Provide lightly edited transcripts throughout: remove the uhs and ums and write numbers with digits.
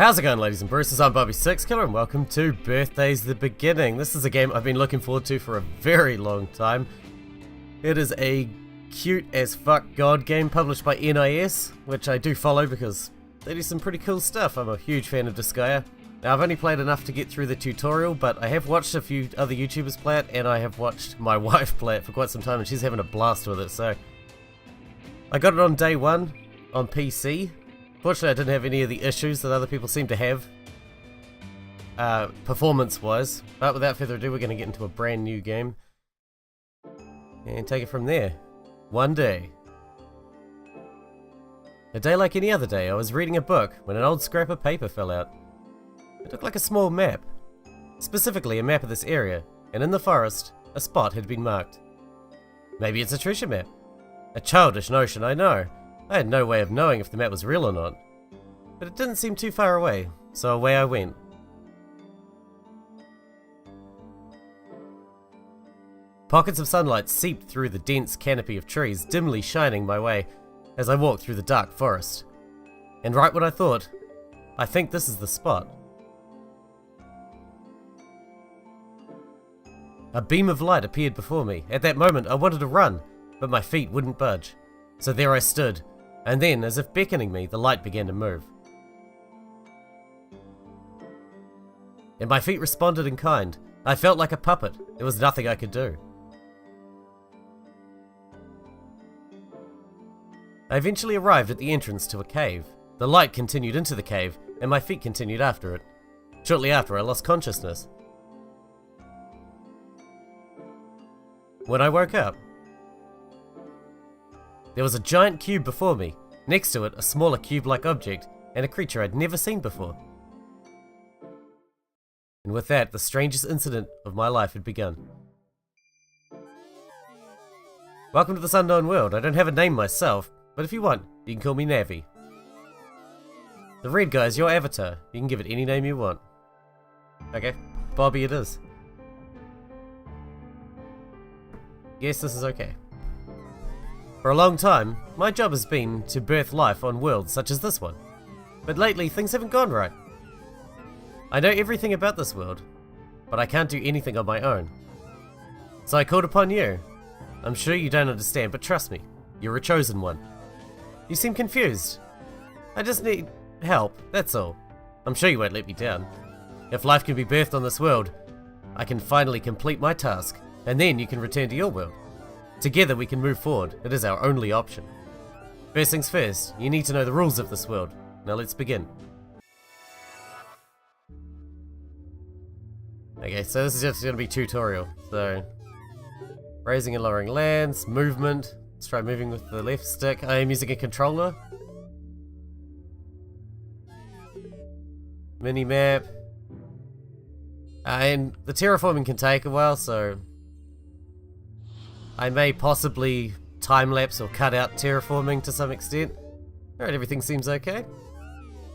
How's it going, ladies and bruises? I'm Bobby6Killer and welcome to Birthday's the Beginning. This is a game I've been looking forward to for a very long time. It is a cute as fuck god game published by NIS, which I do follow because they do some pretty cool stuff. I'm a huge fan of Disgaea. Now, I've only played enough to get through the tutorial, but I have watched a few other YouTubers play it, and I have watched my wife play it for quite some time, and she's having a blast with it, so... I got it on day one, on PC. Fortunately, I didn't have any of the issues that other people seem to have, performance-wise. But without further ado, we're going to get into a brand new game, and take it from there. One day. A day like any other day, I was reading a book when an old scrap of paper fell out. It looked like a small map, specifically a map of this area, and in the forest, a spot had been marked. Maybe it's a treasure map. A childish notion, I know. I had no way of knowing if the map was real or not. But it didn't seem too far away, so away I went. Pockets of sunlight seeped through the dense canopy of trees, dimly shining my way as I walked through the dark forest. And right when I thought, I think this is the spot. A beam of light appeared before me. At that moment, I wanted to run, but my feet wouldn't budge. So there I stood, and then, as if beckoning me, the light began to move. And my feet responded in kind. I felt like a puppet. There was nothing I could do. I eventually arrived at the entrance to a cave. The light continued into the cave, and my feet continued after it. Shortly after, I lost consciousness. When I woke up, there was a giant cube before me. Next to it, a smaller cube-like object, and a creature I'd never seen before. And with that, the strangest incident of my life had begun. Welcome to this unknown world. I don't have a name myself, but if you want, you can call me Navi. The red guy is your avatar. You can give it any name you want. Okay, Bobby it is. Yes, this is okay. For a long time, my job has been to birth life on worlds such as this one. But lately, things haven't gone right. I know everything about this world, but I can't do anything on my own. So I called upon you. I'm sure you don't understand, but trust me, you're a chosen one. You seem confused. I just need help, that's all. I'm sure you won't let me down. If life can be birthed on this world, I can finally complete my task, and then you can return to your world. Together we can move forward. It is our only option. First things first, you need to know the rules of this world. Now let's begin. Okay, so this is just going to be tutorial. So, raising and lowering lands, movement. Let's try moving with the left stick. I am using a controller. Mini-map. And the terraforming can take a while, so... I may possibly time-lapse or cut out terraforming to some extent. Alright, everything seems okay.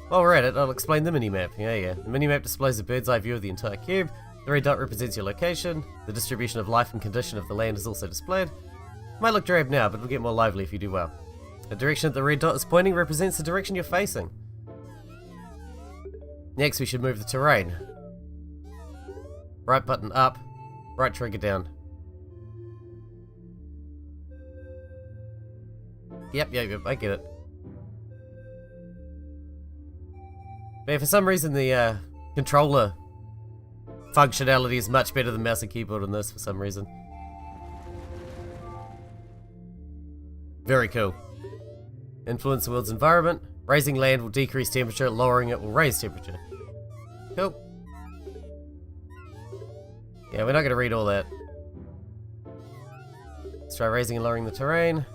While we're at it, I'll explain the minimap. Yeah. The minimap displays a bird's eye view of the entire cube. The red dot represents your location. The distribution of life and condition of the land is also displayed. Might look drab now, but it'll get more lively if you do well. The direction that the red dot is pointing represents the direction you're facing. Next, we should move the terrain. Right button up, right trigger down. Yep, I get it. Man, for some reason the controller functionality is much better than mouse and keyboard on this for some reason. Very cool. Influence the world's environment. Raising land will decrease temperature, lowering it will raise temperature. Cool. Yeah, we're not going to read all that. Let's try raising and lowering the terrain.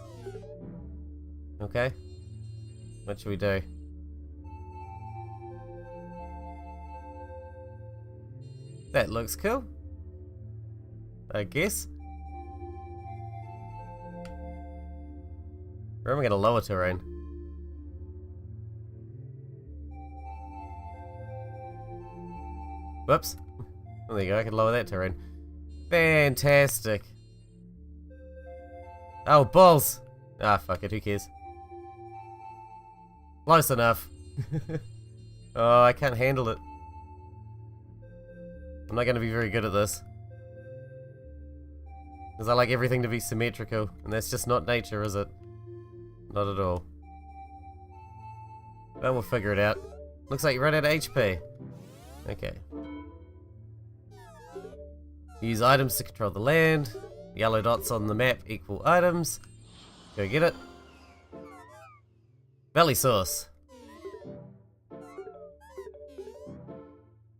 Okay. What should we do? That looks cool. I guess. Where am I going to lower terrain? Whoops. Oh, there you go, I can lower that terrain. Fantastic. Oh, balls! Ah, fuck it, who cares? Close enough. Oh, I can't handle it. I'm not going to be very good at this. Because I like everything to be symmetrical, and that's just not nature, is it? Not at all. Well, we'll figure it out. Looks like you run out of HP. Okay. Use items to control the land. Yellow dots on the map equal items. Go get it. Belly sauce.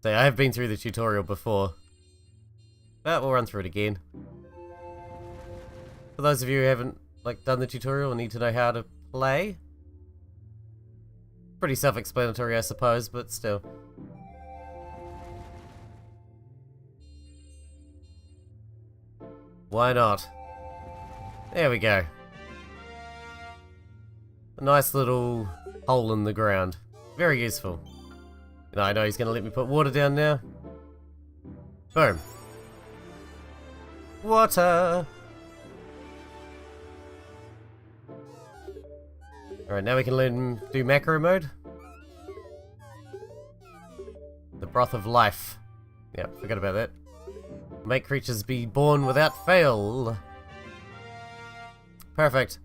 So I have been through the tutorial before, but we'll run through it again. For those of you who haven't done the tutorial and need to know how to play. Pretty self-explanatory, I suppose, but still. Why not? There we go. A nice little hole in the ground. Very useful. And I know he's going to let me put water down now. Boom. Water! Alright, now we can learn do macro mode. The broth of life. Yeah, forgot about that. Make creatures be born without fail. Perfect.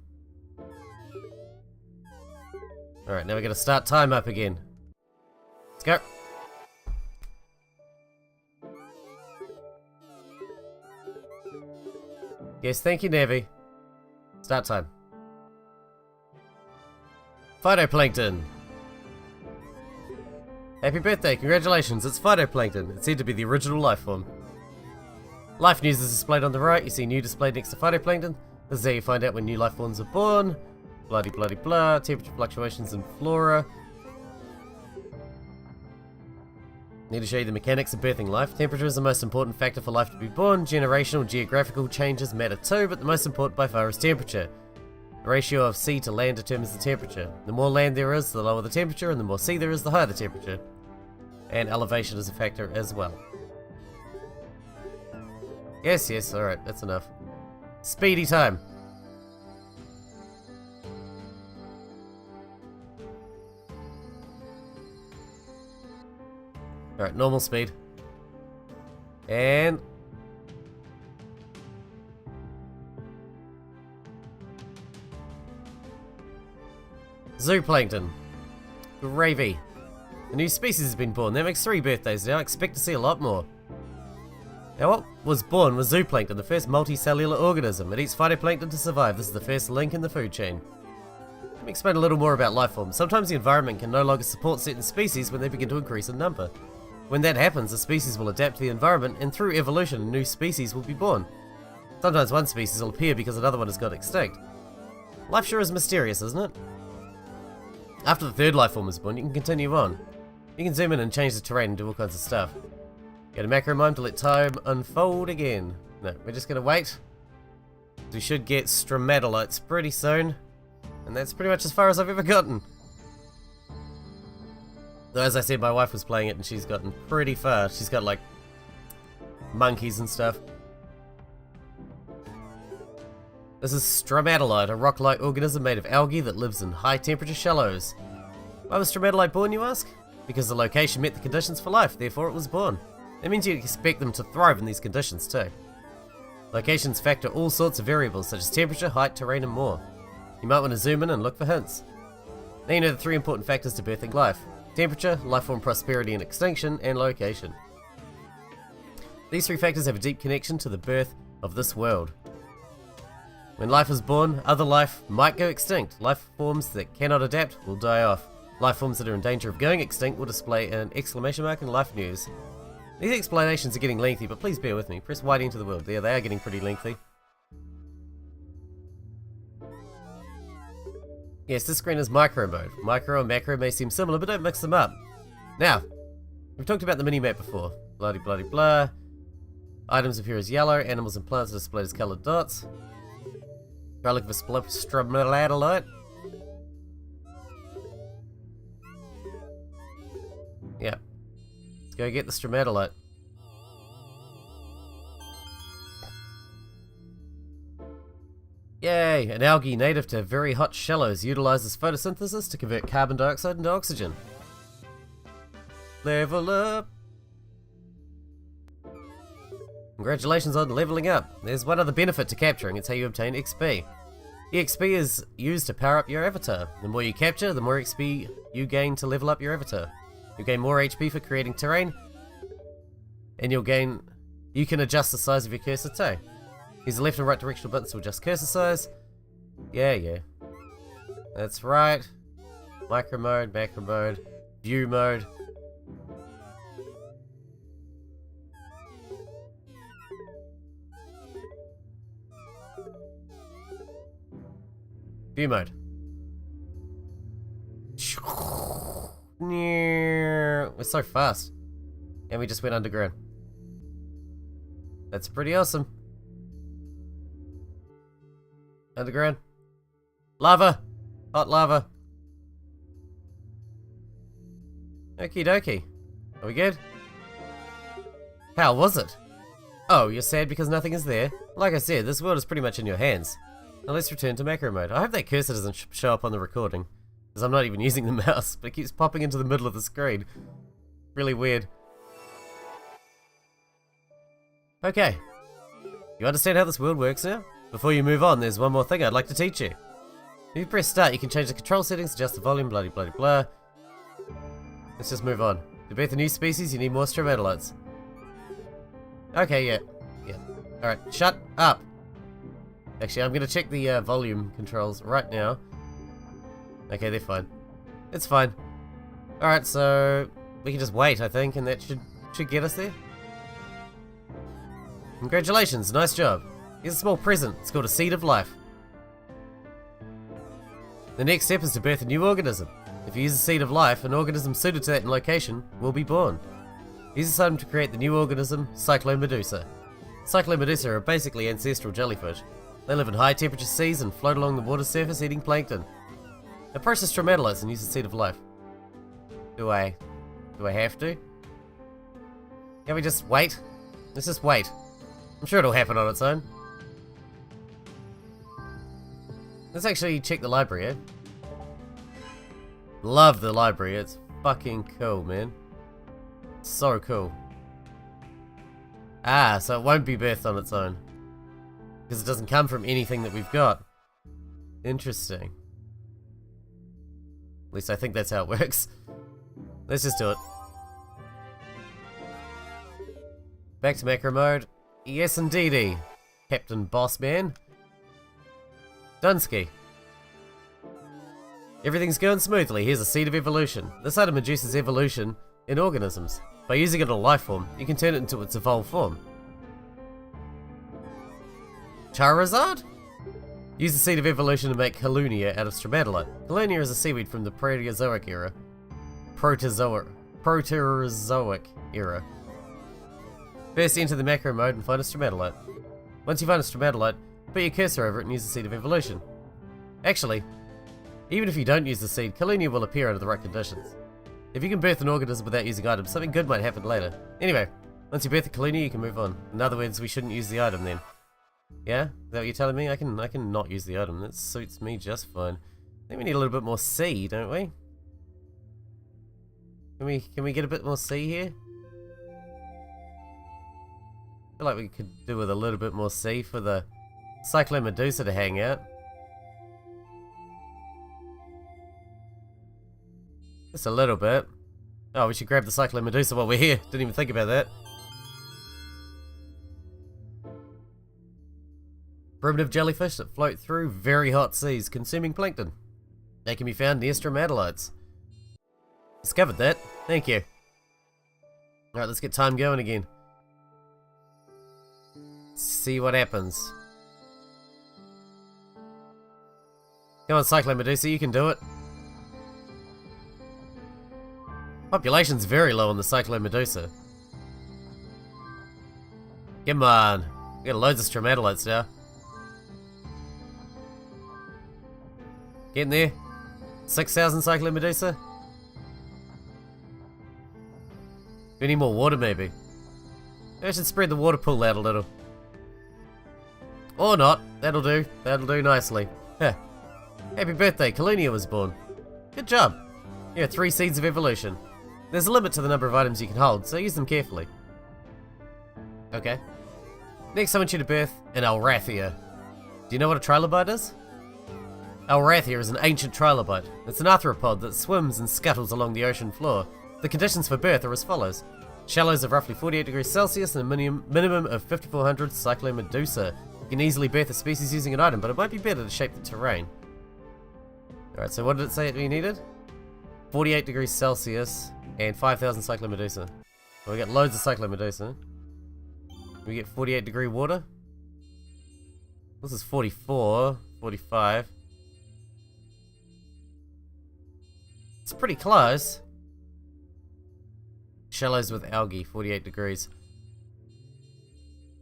Alright, now we gotta start time up again. Let's go. Yes, thank you, Navi. Start time. Phytoplankton. Happy birthday, congratulations, it's phytoplankton. It's said to be the original life form. Life news is displayed on the right. You see new displayed next to phytoplankton. This is how you find out when new life forms are born. Bloody bloody blah. Temperature fluctuations in flora. Need to show you the mechanics of birthing life. Temperature is the most important factor for life to be born. Generational, geographical changes matter too, but the most important by far is temperature. The ratio of sea to land determines the temperature. The more land there is, the lower the temperature, and the more sea there is, the higher the temperature. And elevation is a factor as well. Yes, yes, alright, that's enough. Speedy time. Alright, normal speed. And... zooplankton. Gravy. A new species has been born. That makes 3 birthdays now. I expect to see a lot more. Now what was born was zooplankton, the first multicellular organism. It eats phytoplankton to survive. This is the first link in the food chain. Let me explain a little more about life forms. Sometimes the environment can no longer support certain species when they begin to increase in number. When that happens, the species will adapt to the environment, and through evolution, a new species will be born. Sometimes one species will appear because another one has got extinct. Life sure is mysterious, isn't it? After the 3rd life form is born, you can continue on. You can zoom in and change the terrain and do all kinds of stuff. Get a macro mime to let time unfold again. No, we're just gonna wait. We should get stromatolites pretty soon. And that's pretty much as far as I've ever gotten. Though as I said, my wife was playing it and she's gotten pretty far. She's got like monkeys and stuff. This is stromatolite, a rock-like organism made of algae that lives in high-temperature shallows. Why was stromatolite born, you ask? Because the location met the conditions for life, therefore it was born. That means you'd expect them to thrive in these conditions too. Locations factor all sorts of variables such as temperature, height, terrain, and more. You might want to zoom in and look for hints. Now you know the 3 important factors to birthing life. Temperature, life form prosperity and extinction, and location. These 3 factors have a deep connection to the birth of this world. When life is born, other life might go extinct. Life forms that cannot adapt will die off. Life forms that are in danger of going extinct will display an exclamation mark in life news. These explanations are getting lengthy, but please bear with me. Press Y into the world. There, they are getting pretty lengthy. Yes, this screen is micro mode. Micro and macro may seem similar, but don't mix them up. Now, we've talked about the mini-map before. Bloody bloody blah. Items appear as yellow, animals and plants are displayed as coloured dots. Try looking for stromatolite. Yeah. Let's go get the stromatolite. Yay! An algae native to very hot shallows utilizes photosynthesis to convert carbon dioxide into oxygen. Level up. Congratulations on leveling up. There's one other benefit to capturing. It's how you obtain XP. EXP is used to power up your avatar. The more you capture, the more XP you gain to level up your avatar. You gain more HP for creating terrain, and you can adjust the size of your cursor too. Use the left and right directional buttons to adjust cursor size. Yeah. That's right. Micro mode, macro mode, view mode. View mode. We're so fast. And we just went underground. That's pretty awesome. Underground. Lava! Hot lava. Okie dokie. Are we good? How was it? Oh, you're sad because nothing is there? Like I said, this world is pretty much in your hands. Now let's return to macro mode. I hope that cursor doesn't show up on the recording, because I'm not even using the mouse, but it keeps popping into the middle of the screen. Really weird. Okay. You understand how this world works now? Before you move on, there's one more thing I'd like to teach you. If you press start, you can change the control settings, adjust the volume, blah blah blah. Let's just move on. To birth a new species, you need more stromatolites. Okay, yeah. Alright, shut up! Actually, I'm gonna check the volume controls right now. Okay, they're fine. It's fine. Alright, so we can just wait, I think, and that should get us there. Congratulations, nice job. Here's a small present. It's called a Seed of Life. The next step is to birth a new organism. If you use a Seed of Life, an organism suited to that location will be born. Use this item to create the new organism, Cyclomedusa. Cyclomedusa are basically ancestral jellyfish. They live in high temperature seas and float along the water surface eating plankton. Now process stromatolites and use the Seed of Life. Do I have to? Can we just wait? Let's just wait. I'm sure it'll happen on its own. Let's actually check the library, eh? Love the library, it's fucking cool, man. So cool. Ah, so it won't be birthed on its own. Because it doesn't come from anything that we've got. Interesting. At least I think that's how it works. Let's just do it. Back to macro mode. Yes indeedy, Captain Bossman. Dunsky. Everything's going smoothly. Here's a Seed of Evolution. This item induces evolution in organisms. By using it in a life form, you can turn it into its evolved form. Charizard? Use the Seed of Evolution to make Halunia out of stromatolite. Halunia is a seaweed from the Proterozoic era. Proterozoic era. First enter the macro mode and find a stromatolite. Once you find a stromatolite, put your cursor over it and use the Seed of Evolution. Actually, even if you don't use the seed, Kalunia will appear under the right conditions. If you can birth an organism without using items, something good might happen later. Anyway, once you birth a Kalunia, you can move on. In other words, we shouldn't use the item then. Yeah? Is that what you're telling me? I can not use the item. That suits me just fine. I think we need a little bit more C, don't we? Can we get a bit more C here? I feel like we could do with a little bit more C for the Cyclomedusa to hang out. Just a little bit. Oh, we should grab the Cyclomedusa while we're here. Didn't even think about that. Primitive jellyfish that float through very hot seas, consuming plankton. They can be found near stromatolites. Discovered that. Thank you. Alright, let's get time going again. See what happens. Come on, Cyclomedusa, you can do it. Population's very low on the Cyclomedusa. Come on. We got loads of stromatolites now. Getting there. 6,000 Cyclomedusa. We need more water, maybe. Maybe I should spread the water pool out a little. Or not. That'll do. That'll do nicely. Heh. Happy birthday, Kalunia was born. Good job. You have 3 seeds of evolution. There's a limit to the number of items you can hold, so use them carefully. Okay. Next I want you to birth an Alrathia. Do you know what a trilobite is? Alrathia is an ancient trilobite. It's an arthropod that swims and scuttles along the ocean floor. The conditions for birth are as follows. Shallows of roughly 48 degrees Celsius and a minimum of 5400 Cyclomedusa. You can easily birth a species using an item, but it might be better to shape the terrain. Alright, so what did it say we needed? 48 degrees Celsius and 5000 Cyclomedusa. Well, we got loads of Cyclomedusa. We get 48 degree water. This is 44, 45. It's pretty close. Shallows with algae, 48 degrees.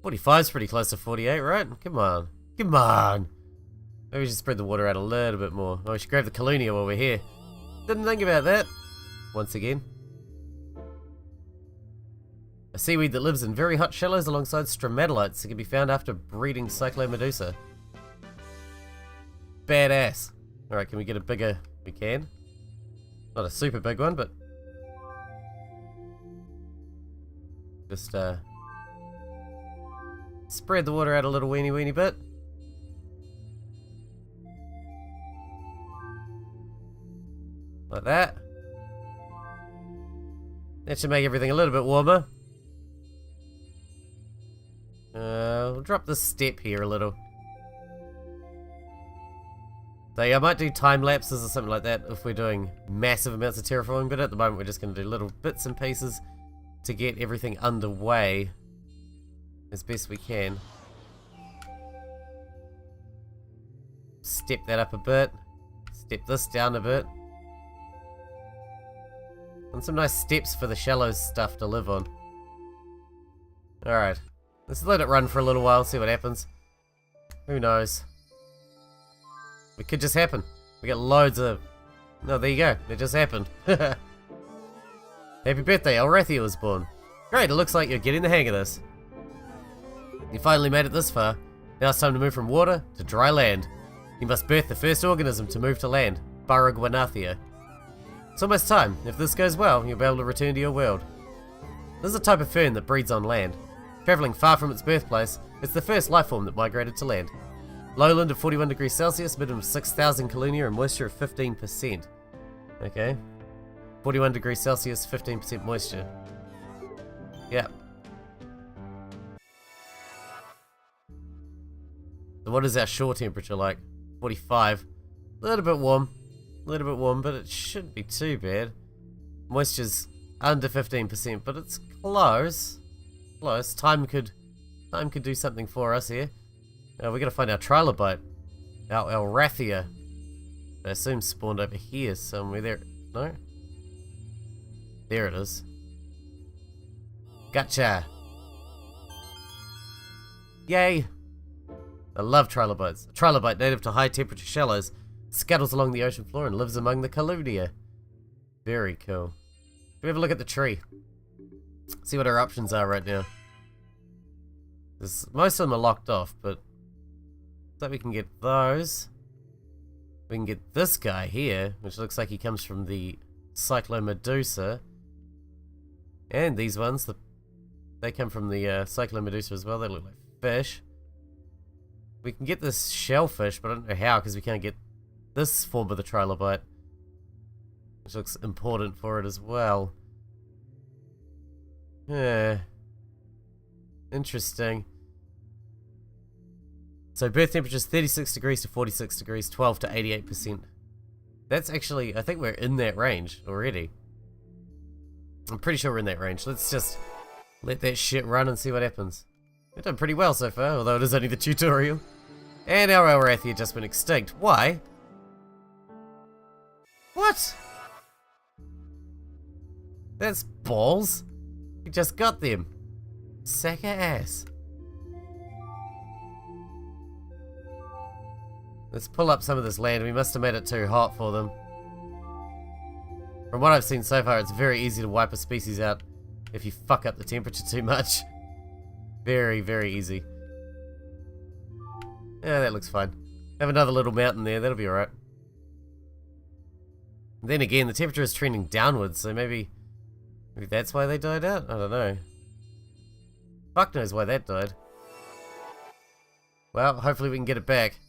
45 is pretty close to 48, right? Come on. Come on. Maybe we should spread the water out a little bit more. Oh, we should grab the Colonia while we're here. Didn't think about that. Once again. A seaweed that lives in very hot shallows alongside stromatolites that can be found after breeding Cyclomedusa. Badass. Alright, can we get a bigger... We can. Not a super big one, but... Just, spread the water out a little weeny bit. Like that. That should make everything a little bit warmer. We'll drop the step here a little. So yeah, I might do time lapses or something like that if we're doing massive amounts of terraforming, but at the moment we're just going to do little bits and pieces to get everything underway as best we can. Step that up a bit. Step this down a bit. And some nice steps for the shallow stuff to live on. Alright. Let's let it run for a little while, see what happens. Who knows? It could just happen. We got loads of... No, there you go. It just happened. Happy birthday, Alrathia was born. Great, it looks like you're getting the hang of this. You finally made it this far. Now it's time to move from water to dry land. You must birth the first organism to move to land, Baragwanathia. It's almost time. If this goes well, you'll be able to return to your world. This is a type of fern that breeds on land. Travelling far from its birthplace, it's the first life form that migrated to land. Lowland of 41 degrees Celsius, minimum of 6,000 Colonia, and moisture of 15%. Okay. 41 degrees Celsius, 15% moisture. Yep. So what is our shore temperature like? 45. A little bit warm. A little bit warm, but it shouldn't be too bad. Moisture's under 15%, but it's close. Close. Time could do something for us here. We gotta find our trilobite. Our Alrathia. I assume spawned over here somewhere. There. No? There it is. Gotcha! Yay! I love trilobites. A trilobite native to high temperature shallows scuttles along the ocean floor and lives among the Colonia. Very cool. Can we have a look at the tree? See what our options are right now. Most of them are locked off, but so we can get those. We can get this guy here, which looks like he comes from the Cyclomedusa. And these ones, they come from the Cyclomedusa as well. They look like fish. We can get this shellfish, but I don't know how, because we can't get this form of the trilobite, which looks important for it as well. Yeah. Interesting. So birth temperature is 36 degrees to 46 degrees, 12 to 88%. That's actually, I think we're in that range already. I'm pretty sure we're in that range. Let's just let that shit run and see what happens. We've done pretty well so far, although it is only the tutorial. And our Alrathia just went extinct. Why? What? That's balls. We just got them. Sack of ass. Let's pull up some of this land. We must have made it too hot for them. From what I've seen so far, it's very easy to wipe a species out if you fuck up the temperature too much. Very, very easy. Yeah, that looks fine. Have another little mountain there, that'll be alright. Then again, the temperature is trending downwards, so maybe Maybe that's why they died out? I don't know. Fuck knows why that died. Well, hopefully we can get it back.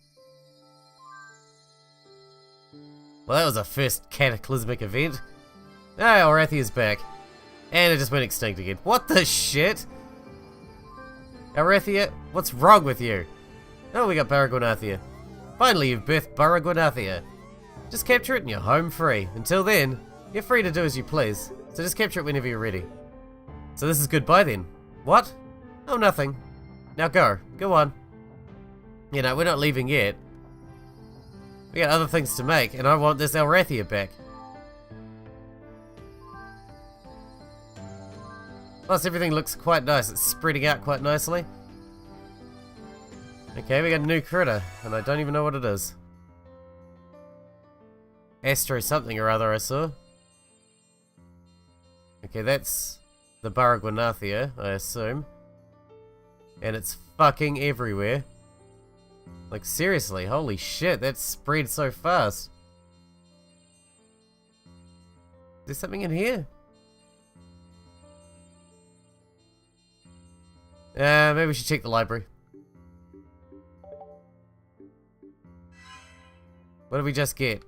Well, that was a first cataclysmic event. Ah, Alrathia's back. And it just went extinct again. What the shit? Alrathia, what's wrong with you? Oh, we got Baragwanathia. Finally, you've birthed Baragwanathia. Just capture it and you're home free. Until then, you're free to do as you please. So just capture it whenever you're ready. So this is goodbye then. What? Oh, nothing. Now go. Go on. You know, we're not leaving yet. We got other things to make, and I want this Alrathia back. Plus, everything looks quite nice. It's spreading out quite nicely. Okay, we got a new critter, and I don't even know what it is. Astro something or other I saw. Okay, that's the Baragwanathia, I assume. And it's fucking everywhere. Like, seriously, holy shit, that's spread so fast. Is there something in here? Maybe we should check the library. What did we just get?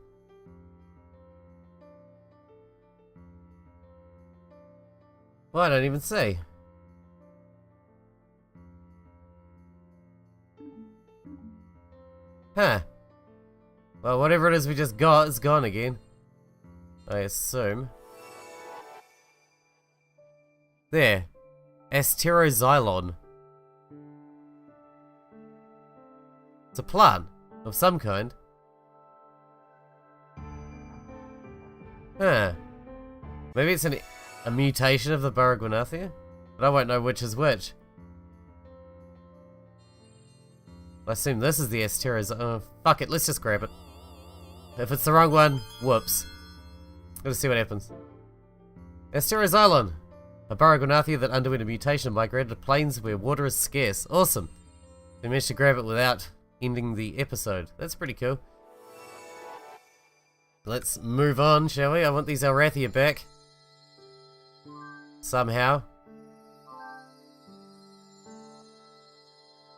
Well, I don't even see. Huh. Well, whatever it is we just got is gone again. I assume. There. Asteroxylon. It's a plant of some kind. Huh. Maybe it's a mutation of the Baragwanathia? But I won't know which is which. I assume this is the Asteroxylon. Oh, fuck it, let's just grab it. If it's the wrong one, whoops. Let's see what happens. Asteroxylon. A Baragwanathia that underwent a mutation and migrated to plains where water is scarce. Awesome. We managed to grab it without ending the episode. That's pretty cool. Let's move on, shall we? I want these Alrathia back. Somehow.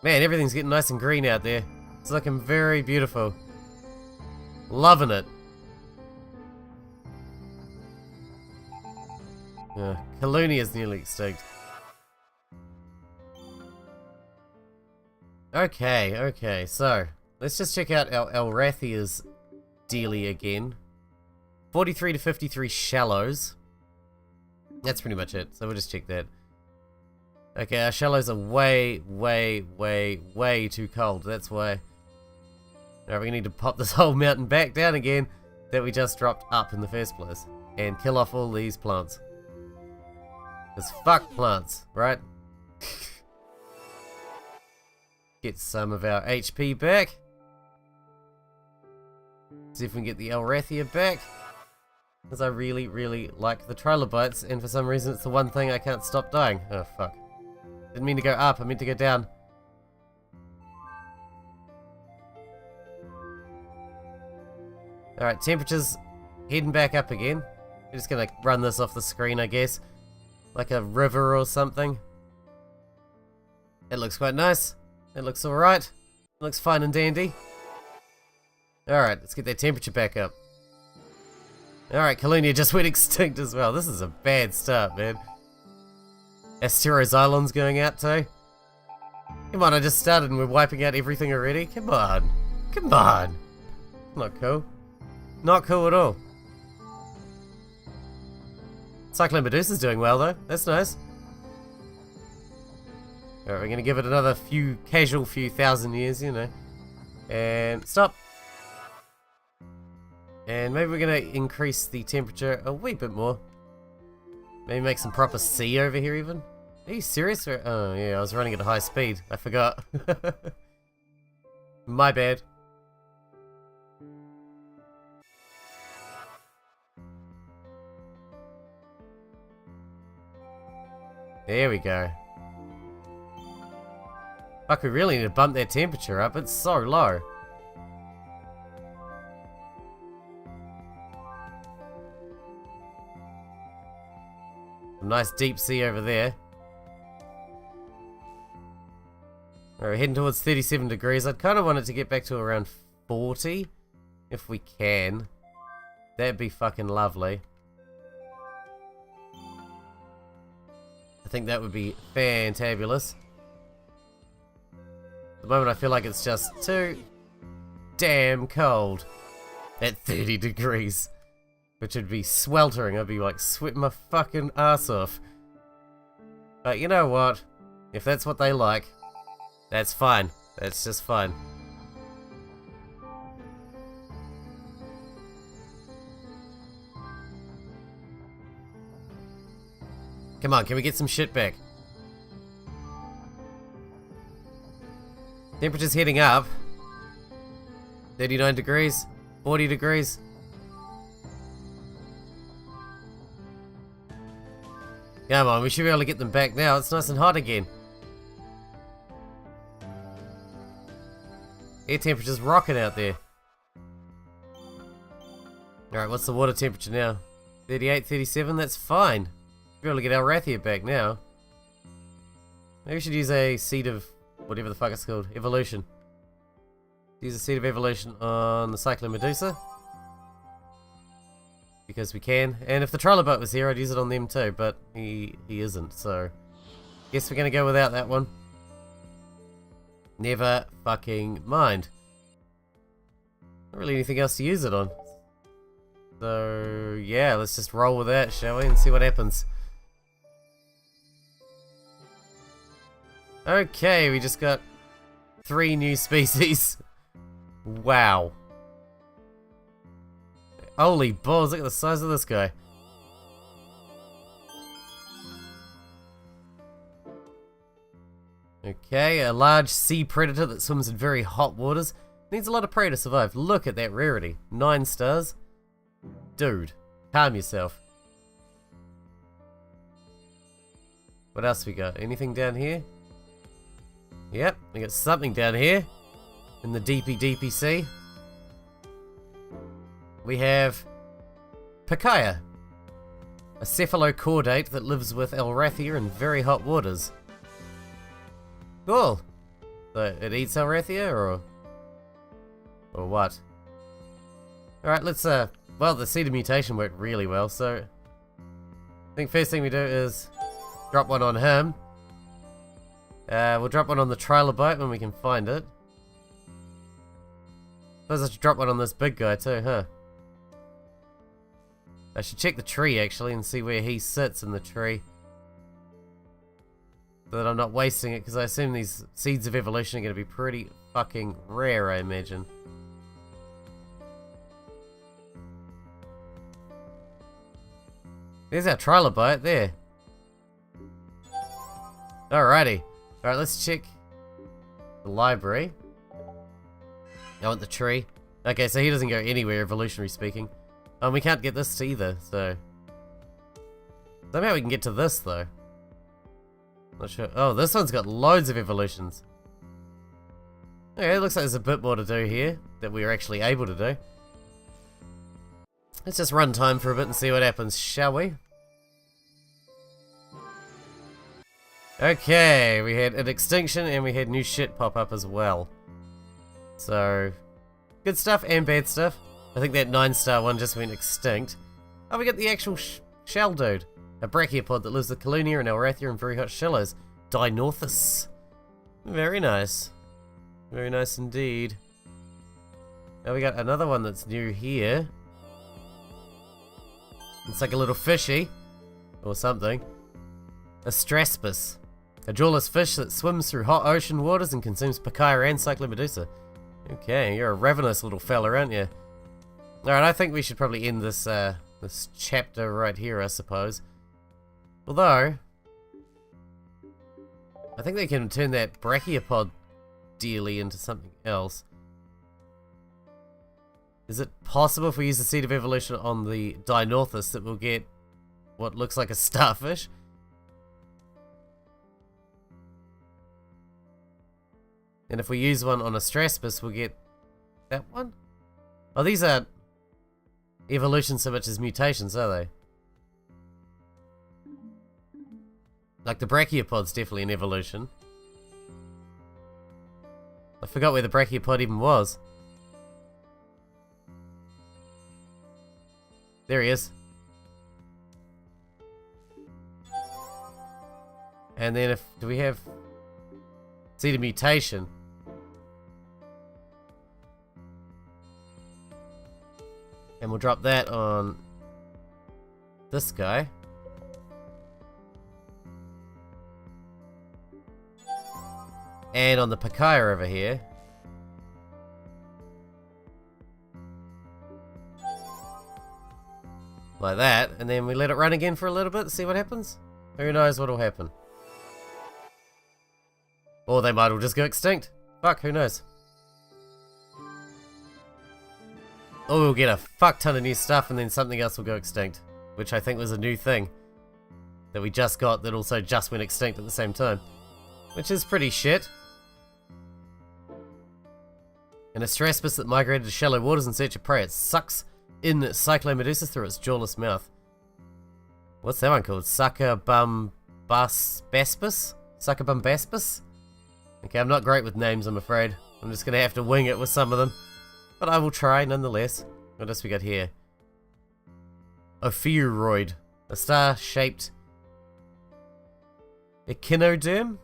Man, everything's getting nice and green out there. It's looking very beautiful. Loving it. Kaluni is nearly extinct. Okay, so let's just check out our Alrathia's dealie again. 43 to 53 shallows. That's pretty much it, so we'll just check that. Okay, our shallows are way too cold, that's why. Alright, we need to pop this whole mountain back down again that we just dropped up in the first place. And kill off all these plants. Because fuck plants, right? Get some of our HP back. See if we can get the Alrathia back. Because I really like the trilobites, and for some reason it's the one thing I can't stop dying. Oh fuck. Didn't mean to go up, I meant to go down. Alright, temperature's heading back up again. We're just gonna run this off the screen, I guess. Like a river or something. It looks quite nice. It looks alright. It looks fine and dandy. Alright, let's get that temperature back up. Alright, Kalunia just went extinct as well. This is a bad start, man. Asteroxylon's going out too. Come on, I just started and we're wiping out everything already. Come on. Come on. Not cool. Not cool at all. Cyclone Medusa's doing well though. That's nice. Alright, we're gonna give it another few thousand years, you know. And stop. And maybe we're gonna increase the temperature a wee bit more. Maybe make some proper sea over here even. Are you serious? Oh yeah, I was running at a high speed. I forgot. My bad. There we go. Fuck, we really need to bump that temperature up. It's so low. Nice deep sea over there. Alright, heading towards 37 degrees. I'd kind of want it to get back to around 40. If we can. That'd be fucking lovely. I think that would be fantabulous. At the moment I feel like it's just too damn cold at 30 degrees. Which would be sweltering. I'd be like sweating my fucking ass off. But you know what? If that's what they like, that's fine. That's just fine. Come on, can we get some shit back? Temperature's heading up. 39 degrees, 40 degrees. Come on, we should be able to get them back now. It's nice and hot again. Air temperature's rocking out there. Alright, what's the water temperature now? 38, 37, that's fine. We'll be able to get Elrathia back now. Maybe we should use a seed of whatever the fuck it's called. Evolution. Use a seed of evolution on the Cyclomedusa. Because we can. And if the Trilobite was here, I'd use it on them too, but he isn't, so guess we're gonna go without that one. Never fucking mind. Not really anything else to use it on. So yeah, let's just roll with that, shall we, and see what happens. Okay, we just got 3 new species. Wow. Holy balls, look at the size of this guy. Okay, a large sea predator that swims in very hot waters. Needs a lot of prey to survive. Look at that rarity. 9 stars. Dude, calm yourself. What else we got? Anything down here? Yep, we got something down here. In the deepy sea. We have Pikaia, a cephalochordate that lives with Elrathia in very hot waters. Cool. So it eats Elrathia, or what? Alright, let's well, the seed of mutation worked really well, so I think first thing we do is drop one on him. We'll drop one on the Trilobite when we can find it. Suppose I should drop one on this big guy too, huh? I should check the tree actually and see where he sits in the tree. So that I'm not wasting it, because I assume these seeds of evolution are going to be pretty fucking rare, I imagine. There's our Trilobite, there. Alrighty. Alright, let's check the library. I want the tree. Okay, so he doesn't go anywhere, evolutionary speaking. We can't get this either, so... Somehow we can get to this, though. Not sure. Oh, this one's got loads of evolutions. Okay, it looks like there's a bit more to do here that we are actually able to do. Let's just run time for a bit and see what happens, shall we? Okay, we had an extinction and we had new shit pop up as well. So, good stuff and bad stuff. I think that 9-star one just went extinct. Oh, we got the actual shell dude. A brachiopod that lives with Colonia and Elrathia in very hot shallows. Dinorthus. Very nice. Very nice indeed. Now we got another one that's new here. It's like a little fishy. Or something. A Straspus. A jawless fish that swims through hot ocean waters and consumes Pikaia and Cyclomedusa. Okay, you're a ravenous little fella, aren't you? Alright, I think we should probably end this this chapter right here, I suppose. Although, I think they can turn that brachiopod dealy into something else. Is it possible if we use the Seed of Evolution on the Dinorthus that we'll get what looks like a starfish? And if we use one on a Straspus, we'll get that one? Oh, these are evolutions so much as mutations, are they? Like, the Brachiopod's definitely an evolution. I forgot where the Brachiopod even was. There he is. And then do we have Seed of Mutation? And we'll drop that on this guy. And on the Pikaia over here. Like that, and then we let it run again for a little bit, see what happens. Who knows what'll happen. Or they might all just go extinct. Fuck, who knows. Or we'll get a fuck ton of new stuff and then something else will go extinct. Which I think was a new thing that we just got that also just went extinct at the same time. Which is pretty shit. An Astraspus that migrated to shallow waters in search of prey. It sucks in Cyclomedusa through its jawless mouth. What's that one called? Succubumbaspis? Succubumbaspis? Okay, I'm not great with names, I'm afraid. I'm just gonna have to wing it with some of them. But I will try, nonetheless. What else we got here? Ophiuroid. A star-shaped echinoderm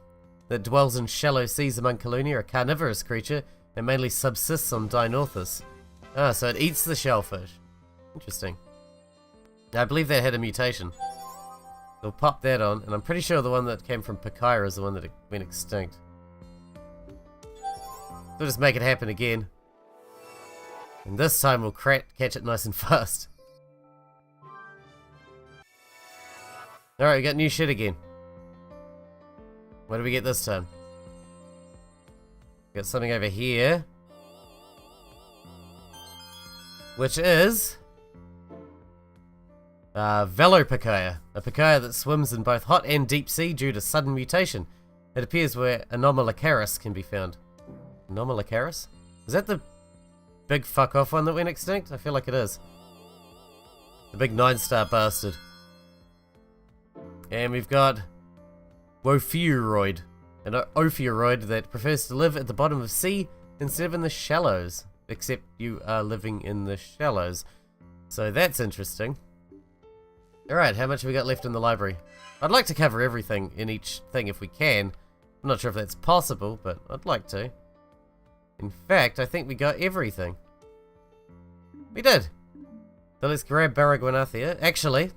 that dwells in shallow seas among Colonia, a carnivorous creature that mainly subsists on Dinorthus. Ah, so it eats the shellfish. Interesting. I believe that had a mutation. We'll pop that on, and I'm pretty sure the one that came from Pikaia is the one that went extinct. We'll just make it happen again. And this time we'll catch it nice and fast. Alright, we got new shit again. What do we get this time? We got something over here. Which is Velopikaia, a Pikaia that swims in both hot and deep sea due to sudden mutation. It appears where Anomalocaris can be found. Anomalocaris? Is that the big fuck off one that went extinct? I feel like it is. The big 9-star bastard. And we've got Ophiuroid, an Ophiuroid that prefers to live at the bottom of the sea instead of in the shallows. Except you are living in the shallows. So that's interesting. Alright, how much have we got left in the library? I'd like to cover everything in each thing if we can. I'm not sure if that's possible, but I'd like to. In fact, I think we got everything. We did! So let's grab Baragwanathia. Actually,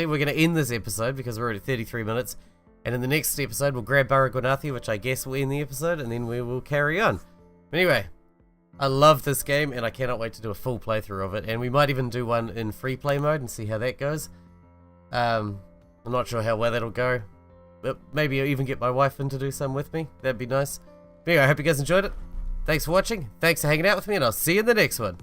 we're going to end this episode because we're at 33 minutes. And in the next episode, we'll grab Baragwanathia, which I guess will end the episode, and then we will carry on. Anyway, I love this game, and I cannot wait to do a full playthrough of it. And we might even do one in free play mode and see how that goes. I'm not sure how well that'll go. But maybe I'll even get my wife in to do some with me. That'd be nice. But anyway, I hope you guys enjoyed it. Thanks for watching, thanks for hanging out with me, and I'll see you in the next one.